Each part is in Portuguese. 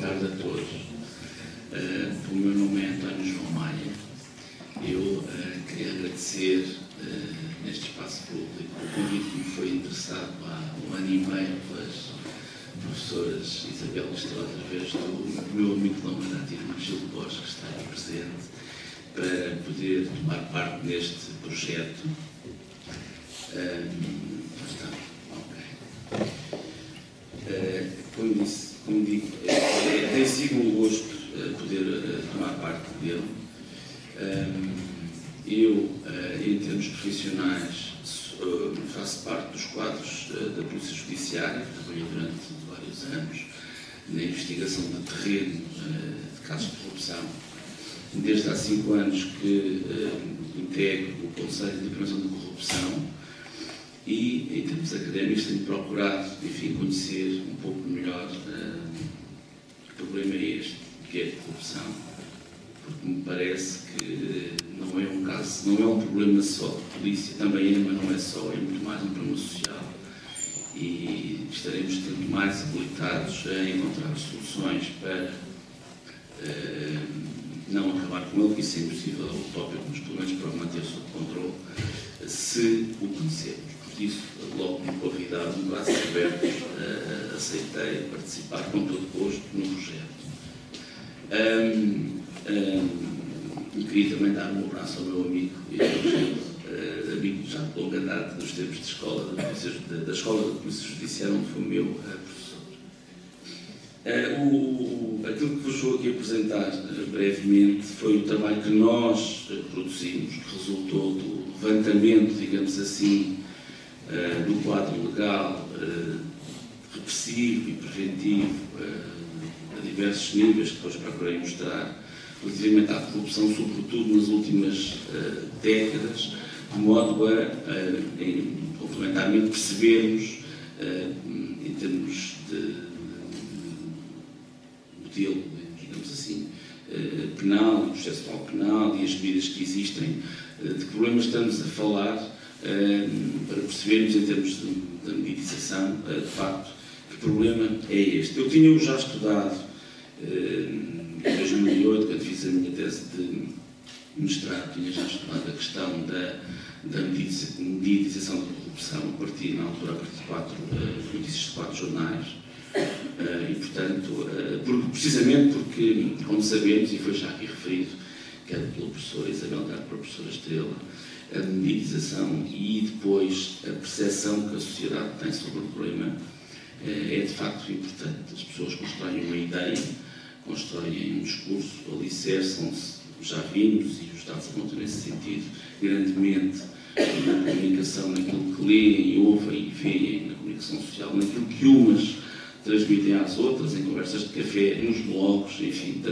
tarde a todos. O meu nome é António João Maia. Eu queria agradecer neste espaço público o convite que me foi interessado há um ano e meio pelas professoras Isabel Estrada, através do meu amigo de longa data, irmão Gil Bosch, que está aqui presente, para poder tomar parte neste projeto. Como digo, tem sido um gosto poder tomar parte dele. Eu, em termos profissionais, faço parte dos quadros da Polícia Judiciária, trabalhei durante vários anos na investigação de terreno de casos de corrupção. Desde há 5 anos que integro o Conselho de Prevenção da Corrupção e, em termos académicos, tenho procurado, enfim, conhecer um pouco melhor que problema é este, que é a corrupção, porque me parece que não é um caso, não é um problema só de polícia, também é, mas não é só, é muito mais um problema social. E estaremos tanto mais habilitados a encontrar soluções para não acabar com ele, que isso é impossível, é utópico, mas pelo menos para o manter sob controle, se o conhecermos. Por isso, logo me convidaram, de braços abertos, aceitei participar com todo gosto no projeto. E queria também dar um abraço ao meu amigo, amigo já de longa data, dos tempos de escola, da Escola da Polícia Judiciária, onde foi o meu professor. Aquilo que vos vou aqui apresentar brevemente foi o trabalho que nós produzimos, que resultou do levantamento, digamos assim, do quadro legal repressivo e preventivo a diversos níveis, que depois procurei mostrar, relativamente à corrupção, sobretudo nas últimas décadas, de modo a complementarmente, percebermos, em termos de modelo, digamos assim, penal, processual penal e as medidas que existem, de que problemas estamos a falar, para percebermos, em termos da mediatização, de facto, que problema é este. Eu tinha-o já estudado em 2008, quando fiz a minha tese de mestrado, tinha já estudado a questão da mediatização da corrupção, a partir de notícias de 4 jornais. E, portanto, precisamente porque, como sabemos, e foi já aqui referido, quer pela professora Isabel, quer pela professora Estrela, a mediatização e depois a percepção que a sociedade tem sobre o problema é de facto importante. As pessoas constroem uma ideia, constroem um discurso, alicerçam-se, já vimos, e os dados apontam nesse sentido, grandemente na comunicação, naquilo que leem, ouvem e veem, na comunicação social, naquilo que umas transmitem às outras, em conversas de café, nos blogs, enfim, de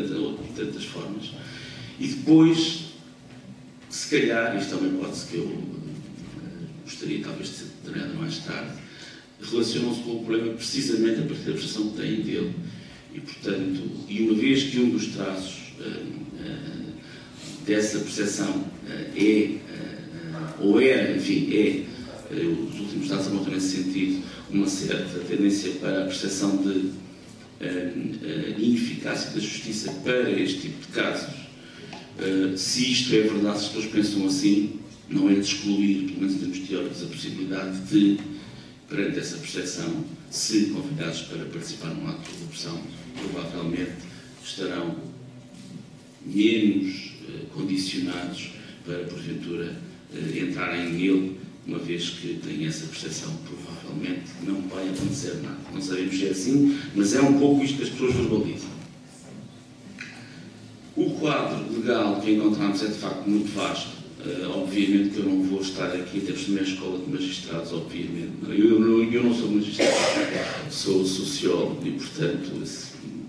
tantas formas. E depois, se calhar, isto é uma hipótese que eu gostaria talvez de ser determinada mais tarde, relacionam-se com o problema precisamente a partir da percepção que têm dele. E, portanto, e uma vez que um dos traços dessa percepção os últimos dados apontam nesse sentido, uma certa tendência para a percepção de ineficácia da justiça para este tipo de casos. Se isto é verdade, se as pessoas pensam assim, não é de excluir, pelo menos em termos teóricos, a possibilidade de, perante essa percepção, se convidados para participar num ato de corrupção, provavelmente estarão menos condicionados para, porventura, entrarem nele, uma vez que têm essa percepção, provavelmente não vai acontecer nada. Não sabemos se é assim, mas é um pouco isto que as pessoas verbalizam. O quadro legal que encontramos é de facto muito vasto. Obviamente que eu não vou estar aqui, temos também a escola de magistrados, obviamente. Eu não sou magistrado, sou sociólogo e, portanto,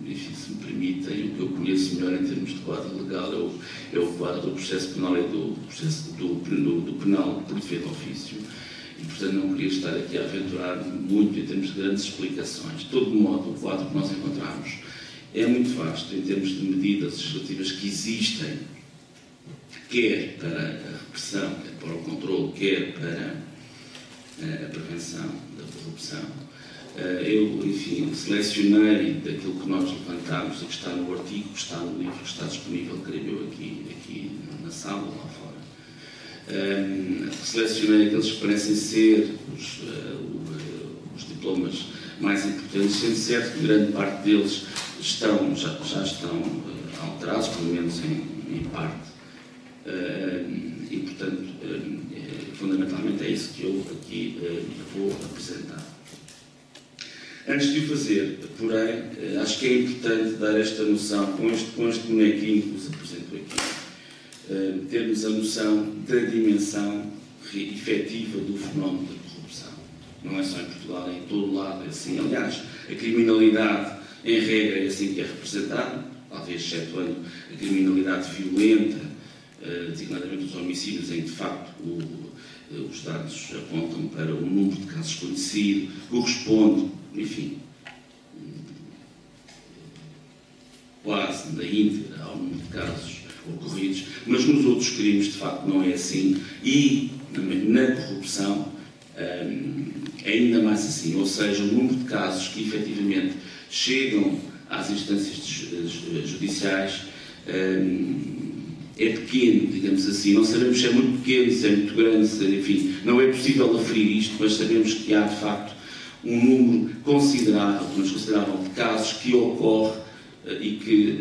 enfim, se me permitem, o que eu conheço melhor em termos de quadro legal é o quadro do processo penal e do penal por dever de ofício. E, portanto, não queria estar aqui a aventurar muito em termos de grandes explicações. De todo modo, o quadro que nós encontramos é muito vasto em termos de medidas legislativas que existem, quer para a repressão, quer para o controle, quer para a prevenção da corrupção. Eu, enfim, selecionei daquilo que nós levantámos apresentarmos o que está no artigo, que está no livro, que está disponível, creio eu, aqui na sala, lá fora. Selecionei aqueles que parecem ser os diplomas mais importantes, sendo certo que grande parte deles já estão alterados, pelo menos em parte. E, portanto, fundamentalmente é isso que eu aqui vou apresentar. Antes de o fazer, porém, acho que é importante dar esta noção, com este bonequinho que vos apresento aqui, termos a noção da dimensão efetiva do fenómeno da corrupção. Não é só em Portugal, é em todo lado, é assim. Aliás, a criminalidade, em regra, é assim que é representada, talvez excetuando a criminalidade violenta, designadamente os homicídios, em que de facto os dados apontam para o número de casos conhecido, corresponde, enfim, quase na íntegra ao número de casos ocorridos, mas nos outros crimes de facto não é assim, e na corrupção ainda mais assim, ou seja, o número de casos que efetivamente chegam às instâncias judiciais é pequeno, digamos assim. Não sabemos se é muito pequeno, se é muito grande, enfim, não é possível aferir isto, mas sabemos que há de facto um número considerável, de casos que ocorre e que,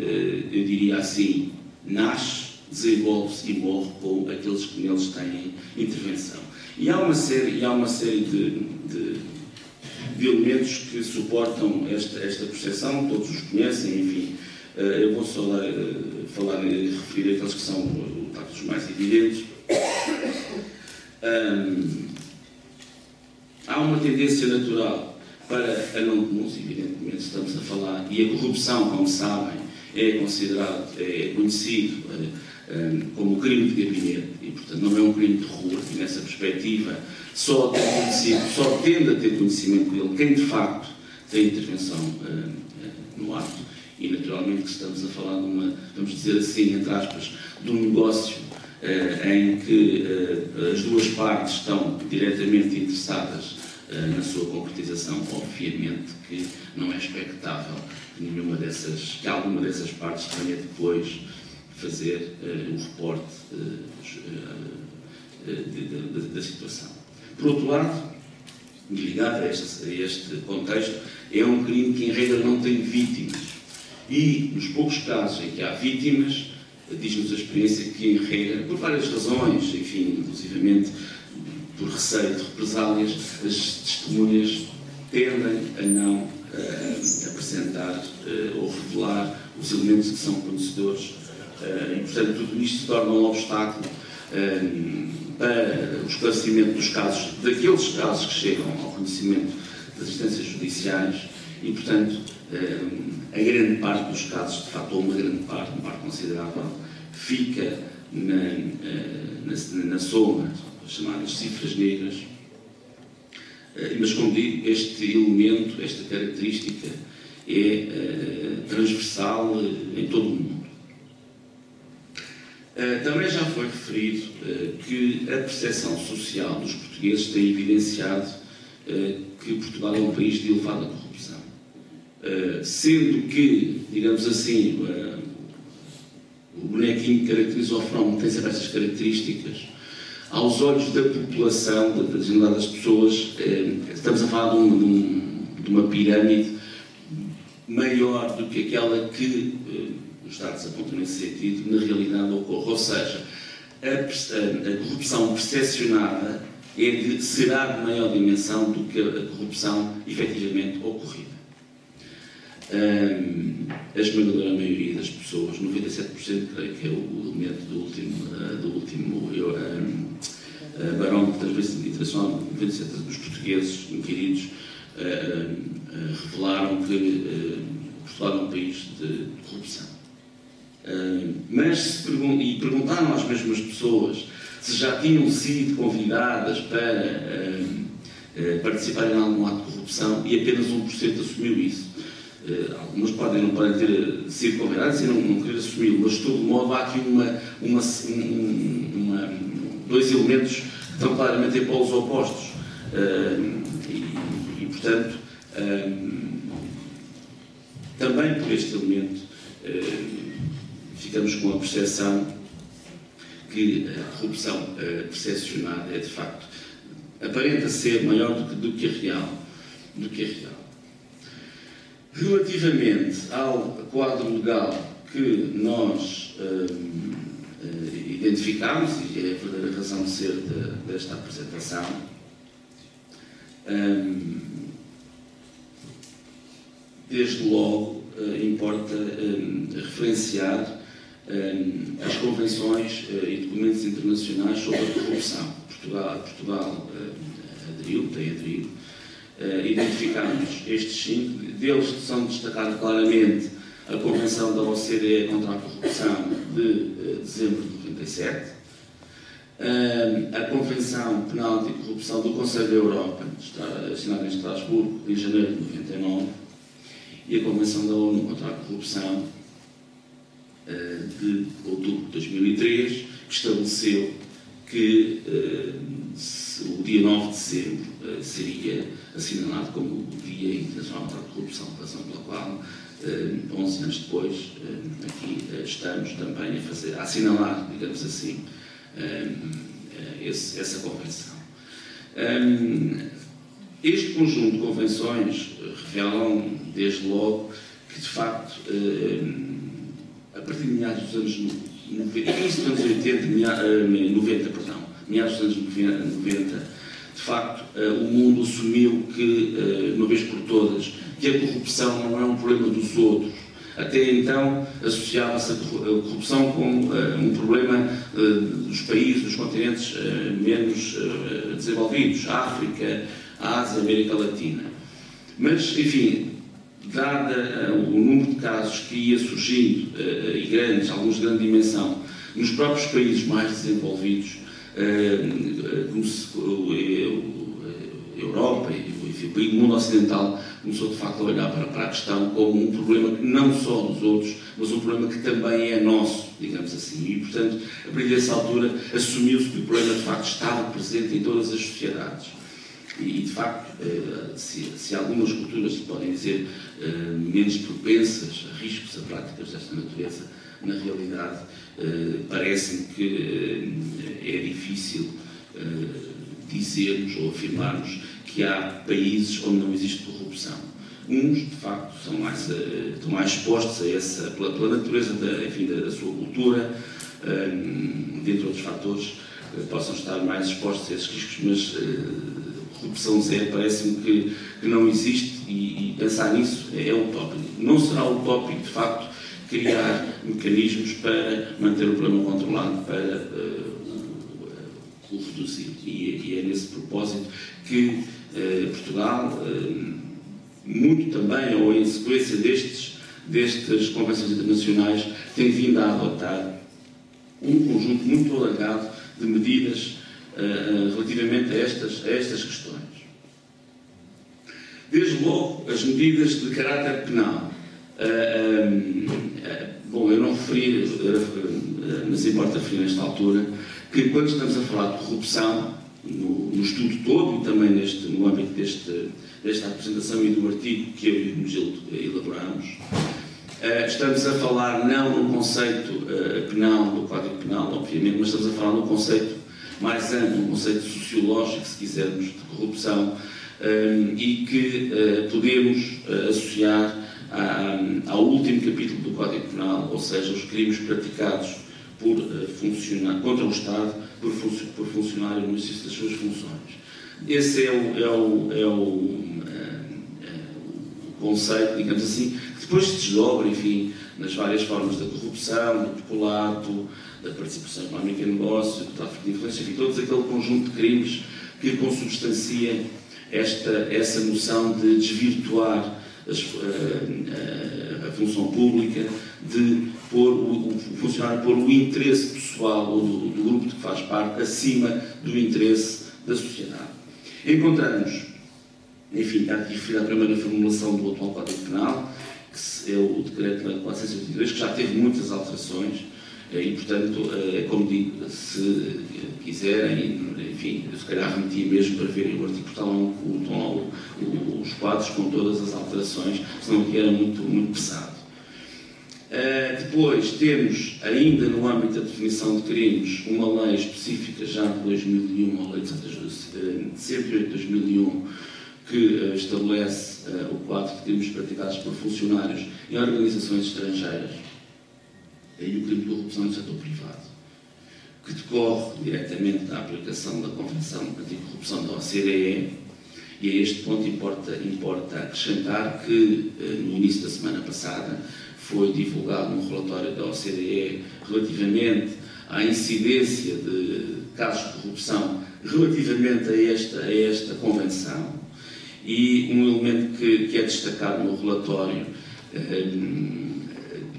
eu diria assim, nasce, desenvolve-se e morre com aqueles que neles têm intervenção. E há uma série de elementos que suportam esta percepção, todos os conhecem, enfim. Eu vou só referir aqueles que são os mais evidentes. Há uma tendência natural para a não denúncia, evidentemente estamos a falar, e a corrupção, como sabem, é conhecido como crime de gabinete, e portanto não é um crime de rua, e nessa perspectiva só tende a ter conhecimento dele quem de facto tem intervenção no ato, e naturalmente que estamos a falar de uma, vamos dizer assim, entre aspas, de um negócio em que as duas partes estão diretamente interessadas na sua concretização. Obviamente que não é expectável que alguma dessas partes tenha depois fazer o reporte da situação. Por outro lado, ligado a este contexto, é um crime que em regra não tem vítimas. E, nos poucos casos em que há vítimas, diz-nos a experiência que, em regra, por várias razões, enfim, inclusivamente por receio de represálias, as testemunhas tendem a não apresentar ou revelar os elementos que são conhecedores. E, portanto, tudo isto se torna um obstáculo para o esclarecimento dos casos, daqueles casos que chegam ao conhecimento das instâncias judiciais e, portanto, a grande parte dos casos, de facto, ou uma parte considerável, fica na soma, as chamadas cifras negras, mas, como digo, este elemento, esta característica é transversal em todo o mundo. Também já foi referido que a percepção social dos portugueses tem evidenciado que Portugal é um país de elevada corrupção. Sendo que, digamos assim, o bonequinho que caracteriza o fenómeno tem sempre essas características, aos olhos da população, das generalidades pessoas, estamos a falar de uma pirâmide maior do que aquela que os dados apontam nesse sentido, na realidade ocorre. Ou seja, a corrupção percepcionada será de maior dimensão do que a corrupção efetivamente ocorrida. A esmagadora maioria das pessoas, 97%, creio que é o elemento do último barómetro internacional, 97% dos portugueses inquiridos revelaram que Portugal é um país de corrupção. Mas perguntaram às mesmas pessoas se já tinham sido convidadas para participarem em algum ato de corrupção, e apenas 1% assumiu isso. Algumas não podem ter sido convidadas e não querer assumi-lo, mas de todo modo há aqui dois elementos que estão claramente em polos opostos. Também por este elemento, ficamos com a percepção que a corrupção percepcionada é, de facto, aparenta ser maior do que a real. Relativamente ao quadro legal que nós identificámos, e é a verdadeira razão de ser desta apresentação, desde logo importa referenciar as convenções e documentos internacionais sobre a corrupção. Portugal tem aderido. Identificamos estes 5, deles são destacados claramente a Convenção da OCDE contra a Corrupção de dezembro de 97, a Convenção Penal Anticorrupção do Conselho da Europa, assinada em Estrasburgo, em janeiro de 99, e a Convenção da ONU contra a Corrupção de outubro de 2003, que estabeleceu que o dia 9 de dezembro seria assinalado como o Dia Internacional contra a Corrupção, razão pela qual, 11 anos depois, aqui estamos também a assinalar, digamos assim, essa convenção. Este conjunto de convenções revelam, desde logo, que, de facto, a partir de meados dos anos 90, meados dos anos 90, de facto, o mundo assumiu que, uma vez por todas, que a corrupção não é um problema dos outros. Até então, associava-se a corrupção como um problema dos países, dos continentes menos desenvolvidos, África, Ásia, América Latina. Mas, enfim, dada o número de casos que ia surgindo, e grandes, alguns de grande dimensão, nos próprios países mais desenvolvidos, Europa e o mundo ocidental começou de facto a olhar para a questão como um problema que não só dos outros, mas um problema que também é nosso, digamos assim. E, portanto, a partir dessa altura assumiu-se que o problema de facto estava presente em todas as sociedades. E, de facto, se algumas culturas se podem dizer menos propensas a riscos, a práticas desta natureza, na realidade, parece-me que é difícil dizermos ou afirmarmos que há países onde não existe corrupção. Uns, de facto, estão mais expostos a essa, pela natureza da sua cultura, dentre outros fatores, possam estar mais expostos a esses riscos, mas corrupção zero parece-me que não existe, e pensar nisso é utópico. Não será utópico, de facto, criar mecanismos para manter o problema controlado, para o reduzir. E é nesse propósito que Portugal, muito também, ou em sequência destas convenções internacionais, tem vindo a adotar um conjunto muito alargado de medidas relativamente a estas questões. Desde logo, as medidas de caráter penal. Bom, eu não referi, mas importa referir nesta altura, que quando estamos a falar de corrupção, no estudo todo e também no âmbito desta apresentação e do artigo que eu e o Gildo elaboramos, estamos a falar não no conceito penal, do Código Penal, obviamente, mas estamos a falar no conceito mais amplo, um conceito sociológico, se quisermos, de corrupção, e que podemos associar ao último capítulo do Código Penal, ou seja, os crimes praticados contra o Estado por funcionário no exercício das suas funções. Esse é o conceito, digamos assim, que depois se desdobra, enfim, nas várias formas da corrupção, do peculato, da participação económica em negócio, do tráfico de influência, enfim, todo aquele conjunto de crimes que consubstancia essa noção de desvirtuar a função pública, de pôr o funcionário pôr o interesse pessoal ou do grupo de que faz parte acima do interesse da sociedade. Encontramos, enfim, está aqui referida a primeira formulação do atual Código Penal, que é o Decreto-Lei 482, que já teve muitas alterações, E, portanto, como digo, se quiserem, enfim, eu se calhar remetia mesmo para verem o artigo, estão lá os quadros com todas as alterações, senão aqui era muito pesado. Depois temos, ainda no âmbito da definição de crimes, uma lei específica já de 2001, a lei de 108 de 2001, que estabelece o quadro de crimes praticados por funcionários em organizações estrangeiras, e o crime de corrupção no setor privado, que decorre diretamente da aplicação da Convenção Anticorrupção da OCDE, e a este ponto importa acrescentar que, no início da semana passada, foi divulgado um relatório da OCDE relativamente à incidência de casos de corrupção relativamente a esta Convenção, e um elemento que é destacado no relatório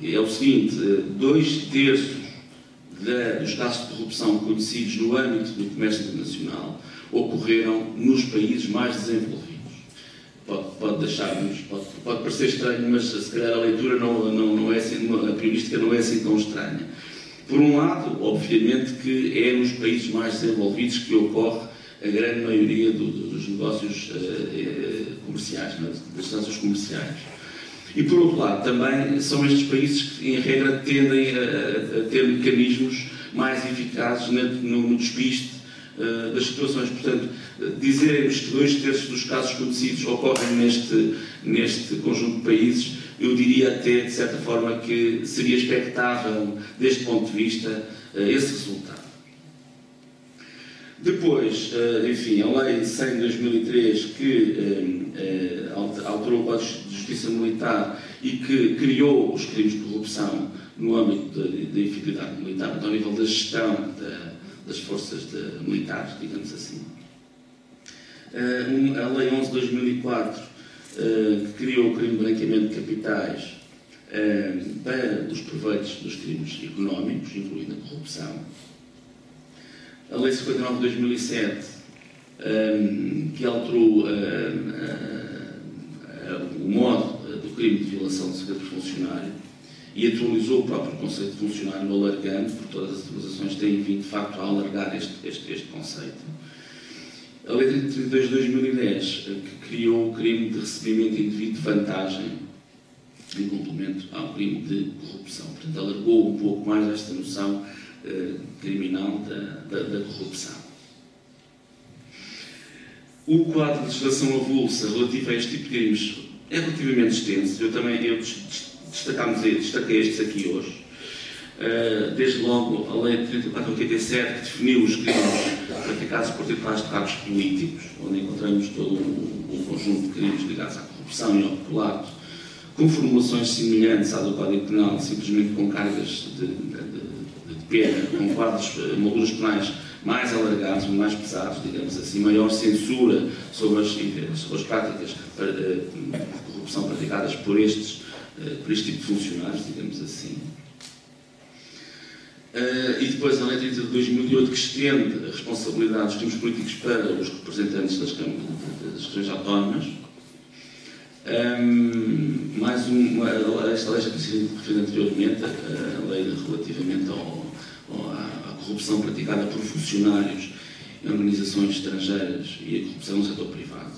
é o seguinte: 2/3 dos casos de corrupção conhecidos no âmbito do comércio internacional ocorreram nos países mais desenvolvidos. Pode parecer estranho, mas se calhar a leitura não é assim, a priorística não é assim tão estranha. Por um lado, obviamente que é nos países mais desenvolvidos que ocorre a grande maioria dos negócios comerciais, das transações comerciais. E, por outro lado, também são estes países que, em regra, tendem a ter mecanismos mais eficazes no despiste das situações. Portanto, dizermos que 2/3 dos casos conhecidos ocorrem neste conjunto de países, eu diria até, de certa forma, que seria expectável, deste ponto de vista, esse resultado. Depois, enfim, a Lei 100 de 2003, que alterou o Código de Justiça Militar e que criou os crimes de corrupção no âmbito da infidelidade militar, portanto, ao nível da gestão das forças militares, digamos assim. A Lei 11 de 2004, que criou o crime de branqueamento de capitais para os proveitos dos crimes económicos, incluindo a corrupção. A Lei 59 de 2007, que alterou o modo do crime de violação de segredo funcionário e atualizou o próprio conceito de funcionário, alargando, por todas as atualizações têm vindo, de facto, a alargar este conceito. A Lei 32 de 2010, que criou o crime de recebimento indevido de vantagem em complemento ao crime de corrupção. Portanto, alargou um pouco mais esta noção criminal da corrupção. O quadro de legislação avulsa relativo a este tipo de crimes é relativamente extenso. Eu destaquei estes aqui hoje. Desde logo, a Lei 34/87, que definiu os crimes praticados por titulares de cargos políticos, onde encontramos todo um conjunto de crimes ligados à corrupção e ao peculato, com formulações semelhantes à do Código Penal, simplesmente com cargas de pena, com quadros, molduras penais mais alargados, mais pesados, digamos assim, maior censura sobre as práticas de corrupção praticadas por este tipo de funcionários, digamos assim. E depois a Lei 30 de 2008, que estende a responsabilidade dos crimes políticos para os representantes das regiões autónomas. Esta lei já tinha sido referida anteriormente, a lei relativamente à corrupção praticada por funcionários em organizações estrangeiras e a corrupção no setor privado.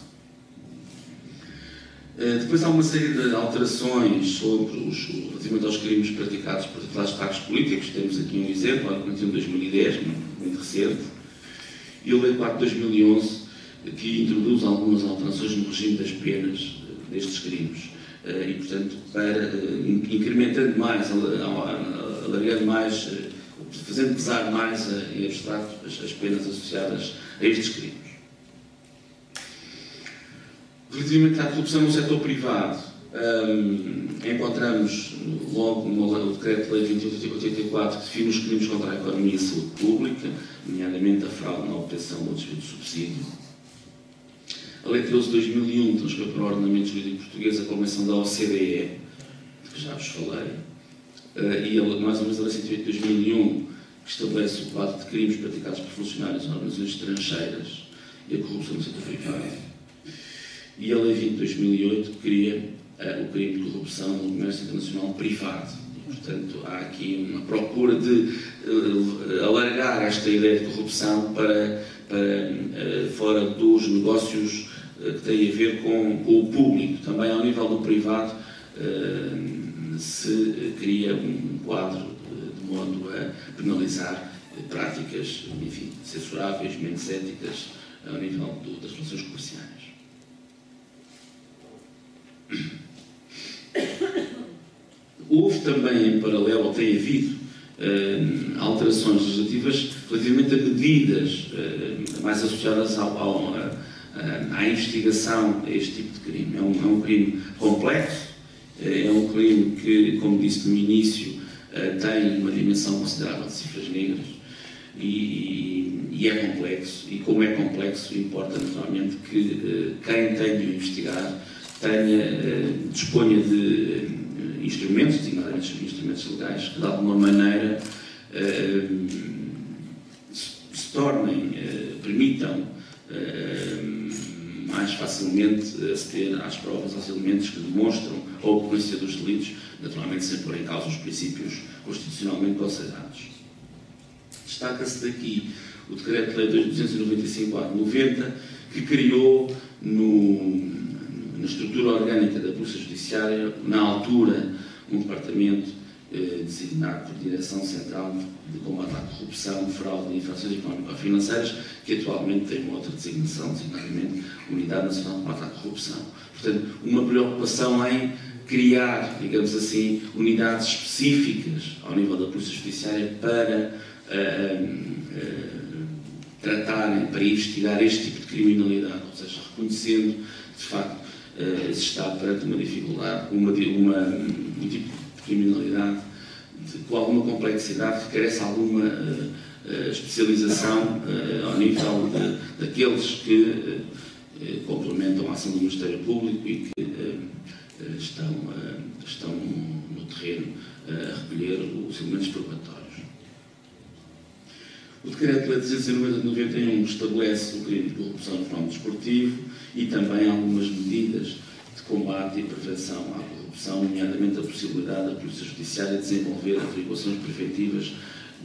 Depois há uma série de alterações relativamente aos crimes praticados por titulares de cargos políticos. Temos aqui um exemplo, a Lei 41 de 2010, muito recente, e a Lei 4 de 2011, que introduz algumas alterações no regime das penas destes crimes. E, portanto, incrementando mais, alargando mais, fazendo pesar mais em abstrato as penas associadas a estes crimes. Relativamente à corrupção no setor privado, encontramos logo no Decreto-Lei 28/84, que define os crimes contra a economia e a saúde pública, nomeadamente a fraude na obtenção ou desvio de subsídio. A Lei 13 de 2001 transferiu para o ordenamento jurídico português a Convenção da OCDE, de que já vos falei, e mais ou menos a Lei 108 de 2001, que estabelece o quadro de crimes praticados por funcionários em organizações estrangeiras e a corrupção no setor privado. E a Lei 20 de 2008, que cria o crime de corrupção no comércio internacional privado, Portanto, há aqui uma procura de alargar esta ideia de corrupção para fora dos negócios que têm a ver com o público. Também ao nível do privado se cria um quadro de modo a penalizar práticas, enfim, censuráveis, menos éticas ao nível das relações comerciais. Houve também, em paralelo, ou tem havido, alterações legislativas relativamente a medidas mais associadas à investigação a este tipo de crime. É um crime complexo, é um crime que, como disse no início, tem uma dimensão considerável de cifras negras e é complexo. E como é complexo, importa naturalmente que quem tem de o investigar disponha de instrumentos, designadamente instrumentos legais, que de alguma maneira se tornem, permitam mais facilmente aceder às provas, aos elementos que demonstram a ocorrência dos delitos, naturalmente sem pôr em causa os princípios constitucionalmente consagrados. Destaca-se daqui o Decreto-Lei 295/90, que criou na estrutura orgânica da Polícia Judiciária, na altura, um departamento designado por Direção Central de Combate à Corrupção, Fraude e Infrações Económico-Financeiras, que atualmente tem uma outra designação, designadamente Unidade Nacional de Combate à Corrupção. Portanto, uma preocupação em criar, digamos assim, unidades específicas ao nível da Polícia Judiciária para tratarem, para investigar este tipo de criminalidade, ou seja, reconhecendo, de facto, se está perante uma dificuldade, um tipo de criminalidade com alguma complexidade, que carece alguma especialização ao nível daqueles que complementam a ação do Ministério Público e que estão no terreno a recolher os elementos probatórios. O Decreto-Lei 290/91 estabelece o crime de corrupção no fenómeno desportivo e também algumas medidas de combate e prevenção à corrupção, nomeadamente a possibilidade da Polícia Judiciária desenvolver averiguações preventivas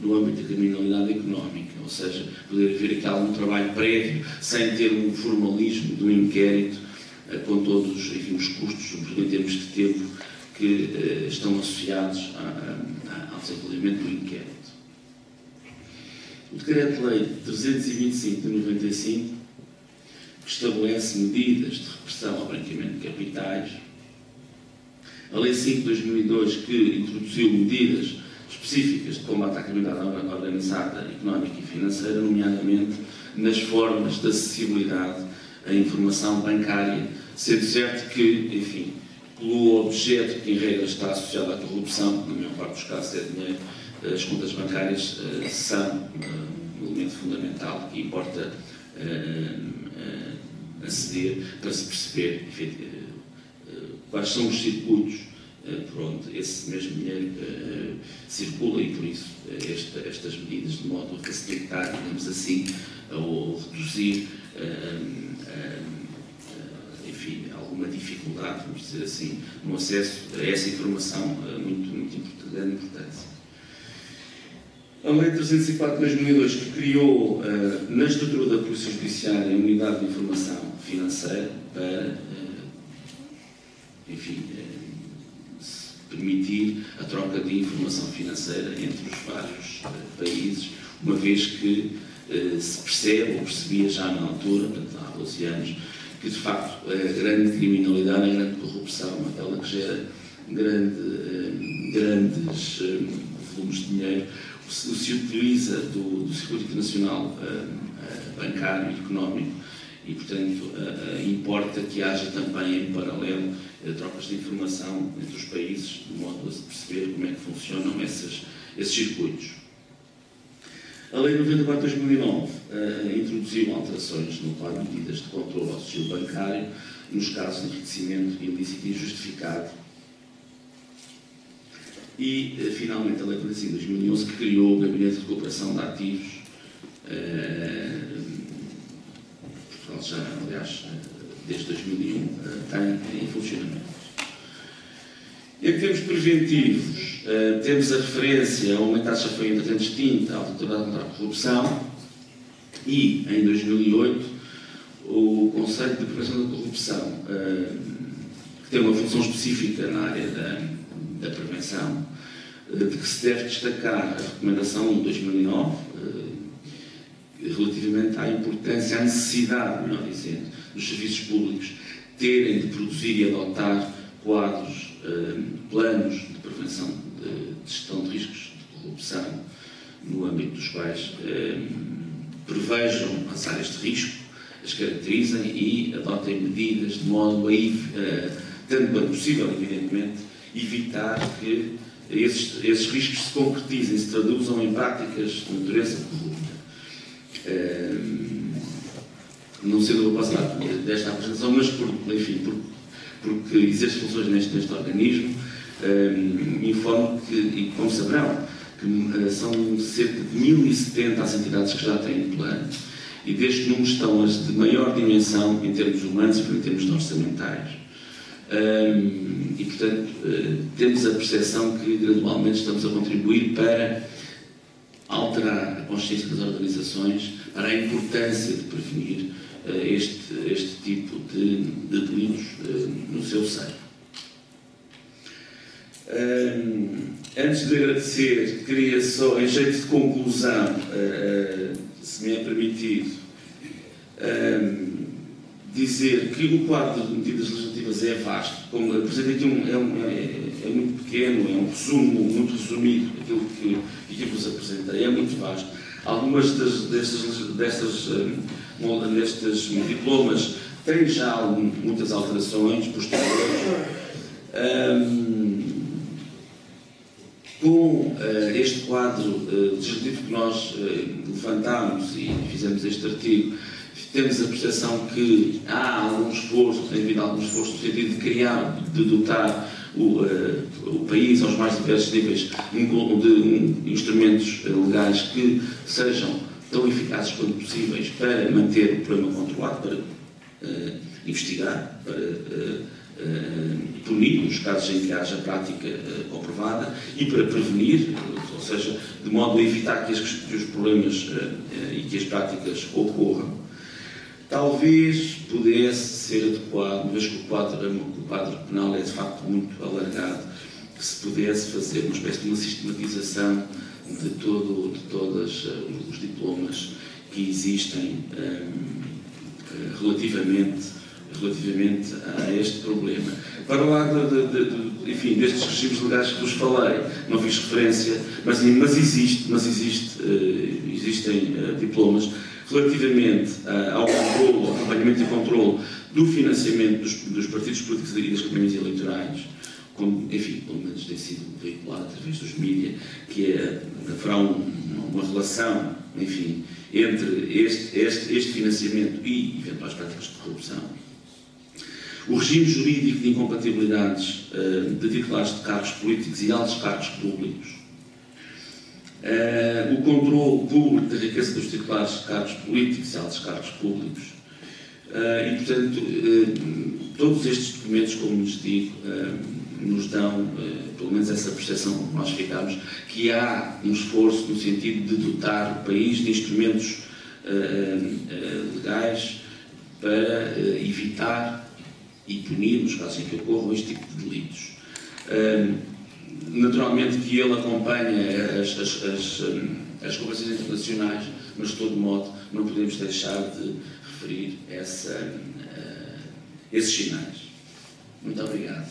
no âmbito da criminalidade económica, ou seja, poder haver aqui algum trabalho prévio, sem ter um formalismo do inquérito, com todos, enfim, os custos, sobretudo em termos de tempo, que estão associados ao desenvolvimento do inquérito. O Decreto-Lei 325/95, que estabelece medidas de repressão ao branqueamento de capitais. A Lei 5/2002, que introduziu medidas específicas de combate à criminalidade organizada, económica e financeira, nomeadamente nas formas de acessibilidade à informação bancária, sendo certo que, enfim, pelo objeto que em regra está associado à corrupção, na maior parte dos casos é dinheiro, as contas bancárias são um elemento fundamental que importa aceder para se perceber quais são os circuitos por onde esse mesmo dinheiro circula e, por isso, estas medidas de modo a facilitar, digamos assim, ou reduzir, enfim, alguma dificuldade, vamos dizer assim, no acesso a essa informação muito grande importância. A Lei 304/2002, que criou na estrutura da Polícia Judiciária a Unidade de Informação Financeira para, enfim, permitir a troca de informação financeira entre os vários países, uma vez que se percebe, ou percebia já na altura, portanto, há 12 anos, que de facto a grande criminalidade, a grande corrupção, aquela que gera grandes volumes de dinheiro, se utiliza do circuito internacional bancário e económico e, portanto, importa que haja também em paralelo trocas de informação entre os países, de modo a se perceber como é que funcionam esses circuitos. A Lei 94/2009 introduziu alterações no quadro de medidas de controle ao sigilo bancário nos casos de enriquecimento ilícito e injustificado. E, finalmente, a Lei 45/2011, que criou o Gabinete de Recuperação de Ativos. Portugal já, aliás, desde 2001, tem em funcionamento. Em termos preventivos, Temos a referência a uma taxa que foi entretanto extinta, a Autoridade contra a Corrupção, e em 2008 o Conselho de Prevenção da Corrupção, que tem uma função específica na área da prevenção, de que se deve destacar a recomendação de 2009, relativamente à importância, à necessidade, melhor dizendo, dos serviços públicos terem de produzir e adotar quadros, planos de prevenção de gestão de riscos de corrupção, no âmbito dos quais prevejam as áreas de risco, as caracterizem e adotem medidas de modo a, tanto quanto possível, evidentemente, evitar que esses riscos se concretizem, se traduzam em práticas de natureza corrupta. Não sendo eu passar desta apresentação, mas porque exerce funções neste organismo, informo que, e como saberão, que são cerca de 1070 as entidades que já têm plano, e deste número estão as de maior dimensão em termos humanos e em termos orçamentários. E, portanto, temos a percepção que gradualmente estamos a contribuir para alterar a consciência das organizações para a importância de prevenir este tipo de delitos no seu seio. Antes de agradecer, queria só, em jeito de conclusão, se me é permitido, dizer que o quadro de medidas legislativas é vasto. Como apresentei aqui, é muito pequeno, é um resumo muito resumido daquilo que vos apresentei, é muito vasto. Algumas destes diplomas têm já muitas alterações posteriores. Com este quadro legislativo que nós levantámos e fizemos este artigo, temos a percepção que há algum esforço, tem havido algum esforço no sentido de criar, de dotar o país aos mais diversos níveis de instrumentos legais que sejam tão eficazes quanto possíveis para manter o problema controlado, para investigar, para punir nos casos em que haja prática comprovada e para prevenir, ou seja, de modo a evitar que os problemas e que as práticas ocorram. Talvez pudesse ser adequado, uma vez que o quadro penal é de facto muito alargado, que se pudesse fazer uma espécie de uma sistematização de todos os diplomas que existem relativamente a este problema. Para lá enfim, destes regimes legais que vos falei, não fiz referência, mas existem diplomas relativamente ao controle, ao acompanhamento e controle do financiamento dos partidos políticos e das campanhas eleitorais, como, enfim, pelo menos tem sido veiculado através dos mídias, que haverá uma relação, enfim, entre este financiamento e eventuais práticas de corrupção. O regime jurídico de incompatibilidades de titulares de cargos políticos e altos cargos públicos. O controle público da riqueza dos titulares de cargos políticos e altos cargos públicos. E, portanto, todos estes documentos, como lhes digo, nos dão, pelo menos essa percepção que nós ficamos, que há um esforço no sentido de dotar o país de instrumentos legais para evitar e punir, nos casos em que ocorram, este tipo de delitos. Naturalmente que ele acompanha as convenções internacionais, mas de todo modo não podemos deixar de referir esses sinais. Muito obrigado.